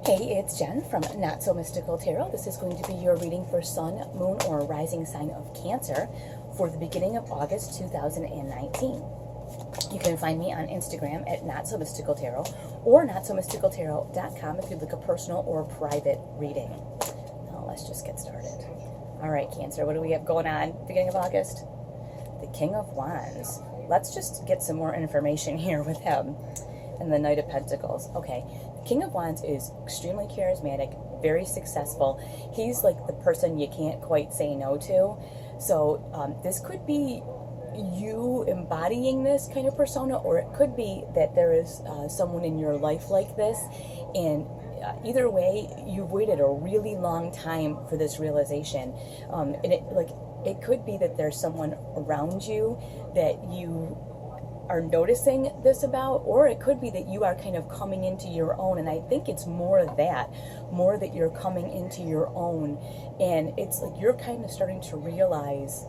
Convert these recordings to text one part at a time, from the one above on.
Hey, it's Jen from Not So Mystical Tarot. This is going to be your reading for Sun, Moon, or Rising sign of Cancer for the beginning of August 2019. You can find me on Instagram at Not So Mystical Tarot or notsomysticaltarot.com if you'd like a personal or private reading. Now let's just get started. All right, Cancer, what do we have going on beginning of August? The King of Wands. Let's just get some more information here with him. And the Knight of Pentacles. Okay, the King of Wands is extremely charismatic, very successful. He's like the person you can't quite say no to. So this could be you embodying this kind of persona, or it could be that there is someone in your life like this. And either way, you've waited a really long time for this realization. And it could be that there's someone around you that you are noticing this about, or it could be that you are kind of coming into your own. And I think it's more that you're coming into your own, and it's like you're kind of starting to realize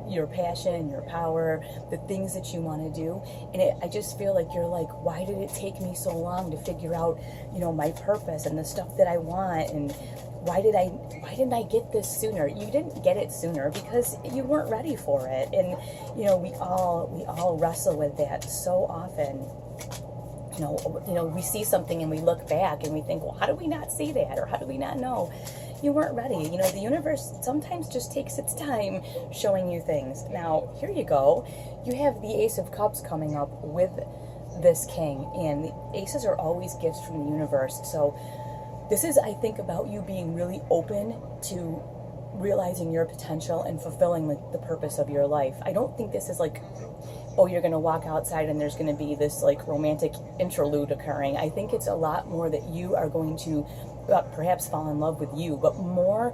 your passion, your power, the things that you want to do. And I just feel like you're like, why did it take me so long to figure out, my purpose and the stuff that I want, and why didn't I get this sooner? You didn't get it sooner because you weren't ready for it. And we all wrestle with that so often. We see something and we look back and we think, well, how do we not see that, or how do we not know? You weren't ready. The universe sometimes just takes its time showing you things. Now, here you go. You have the Ace of Cups coming up with this King, and the Aces are always gifts from the universe. So this is, I think, about you being really open to realizing your potential and fulfilling the purpose of your life. I don't think this is like, oh, you're going to walk outside and there's going to be this romantic interlude occurring. I think it's a lot more that you are going to perhaps fall in love with you, but more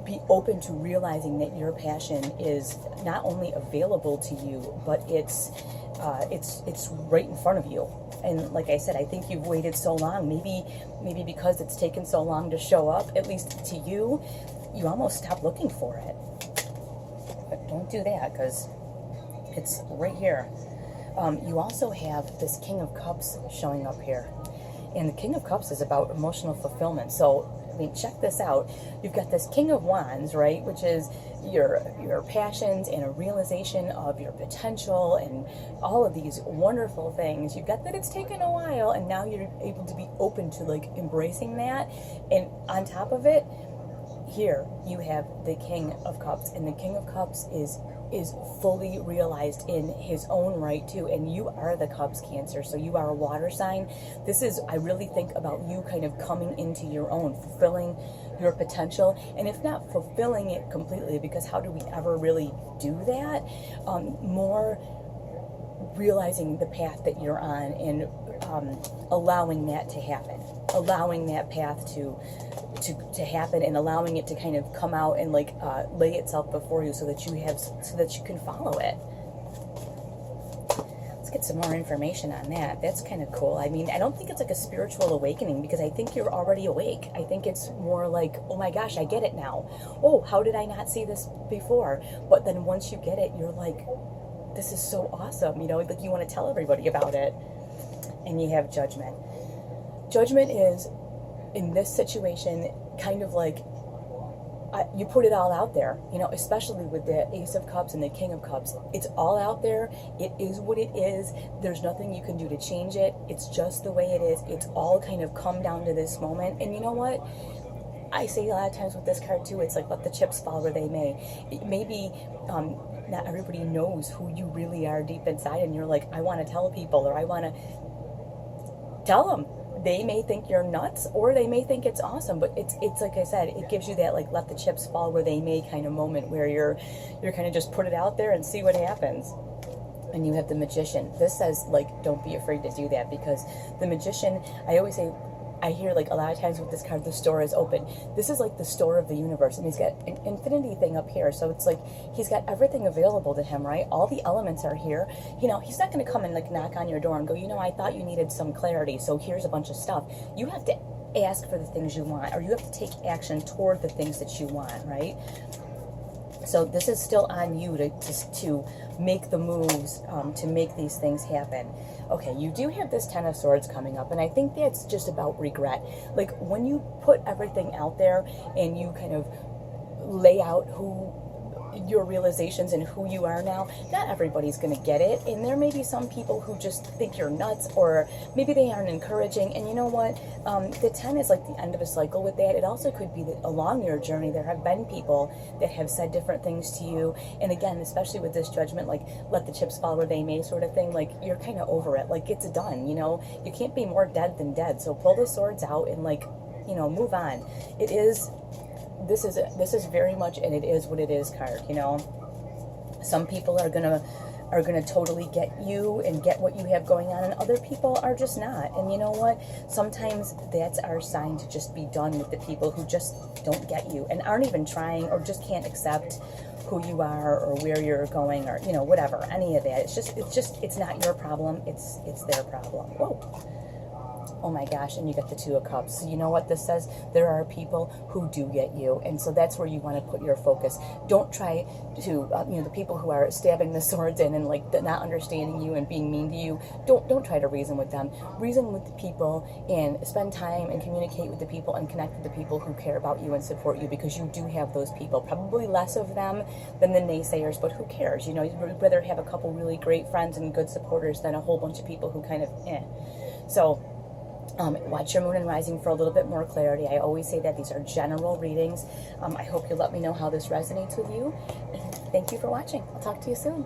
be open to realizing that your passion is not only available to you, but it's right in front of you. And like I said, I think you've waited so long, maybe because it's taken so long to show up, at least to you, you almost stopped looking for it. But don't do that, because it's right here. You also have this King of Cups showing up here. And the King of Cups is about emotional fulfillment. So, check this out. You've got this King of Wands, right, which is your passions and a realization of your potential and all of these wonderful things. You've got that it's taken a while, and now you're able to be open to embracing that. And on top of it, here you have the King of Cups, and the King of Cups is fully realized in his own right too. And you are the Cups, Cancer, so you are a water sign. This is, I really think, about you kind of coming into your own, fulfilling your potential, and if not fulfilling it completely, because how do we ever really do that, more realizing the path that you're on, and allowing that to happen, allowing that path to happen, and allowing it to kind of come out and lay itself before you so that you can follow it. Let's get some more information on that. That's kind of cool. I don't think it's like a spiritual awakening, because I think you're already awake. I think it's more like, oh my gosh, I get it now. Oh, how did I not see this before? But then once you get it, you're like, this is so awesome. You want to tell everybody about it. And you have Judgment. Judgment is, in this situation, kind of like you put it all out there, especially with the Ace of Cups and the King of Cups. It's all out there. It is what it is. There's nothing you can do to change it. It's just the way it is. It's all kind of come down to this moment. And you know what? I say a lot of times with this card too, it's like, let the chips fall where they may. Maybe not everybody knows who you really are deep inside, and you're like, I want to tell people, or I want to tell them. They may think you're nuts, or they may think it's awesome, but it's like I said, it gives you that let the chips fall where they may kind of moment, where you're kind of just put it out there and see what happens. And you have the Magician. This says don't be afraid to do that, because the Magician, I always say, I hear a lot of times with this card, the store is open. This is the store of the universe, and he's got an infinity thing up here. So it's he's got everything available to him, right? All the elements are here. He's not going to come and knock on your door and go, I thought you needed some clarity, so here's a bunch of stuff. You have to ask for the things you want, or you have to take action toward the things that you want, right? So this is still on you to make the moves, to make these things happen. Okay, you do have this Ten of Swords coming up, and I think that's just about regret. Like, when you put everything out there and you kind of lay out your realizations and who you are now, not everybody's going to get it, and there may be some people who just think you're nuts, or maybe they aren't encouraging. And you know what, the 10 is like the end of a cycle with that. It also could be that along your journey there have been people that have said different things to you, and again, especially with this Judgment, like, let the chips fall where they may sort of thing. Like, you're kind of over it, like, it's done, you know. You can't be more dead than dead, so pull the swords out and, like, you know, move on. This is very much an it is what it is card, you know. Some people are gonna totally get you and get what you have going on, and other people are just not. And you know what? Sometimes that's our sign to just be done with the people who just don't get you and aren't even trying, or just can't accept who you are or where you're going, or, you know, whatever, any of that. It's not your problem. It's their problem. Whoa. Oh my gosh, and you got the Two of Cups. So you know what this says? There are people who do get you, and so that's where you want to put your focus. Don't try to, you know, the people who are stabbing the swords in and, like, not understanding you and being mean to you, don't try to reason with them. Reason with the people and spend time and communicate with the people and connect with the people who care about you and support you, because you do have those people. Probably less of them than the naysayers, but who cares? You know, you'd rather have a couple really great friends and good supporters than a whole bunch of people who kind of, So, watch your moon and rising for a little bit more clarity. I always say that these are general readings. I hope you'll let me know how this resonates with you. And thank you for watching. I'll talk to you soon.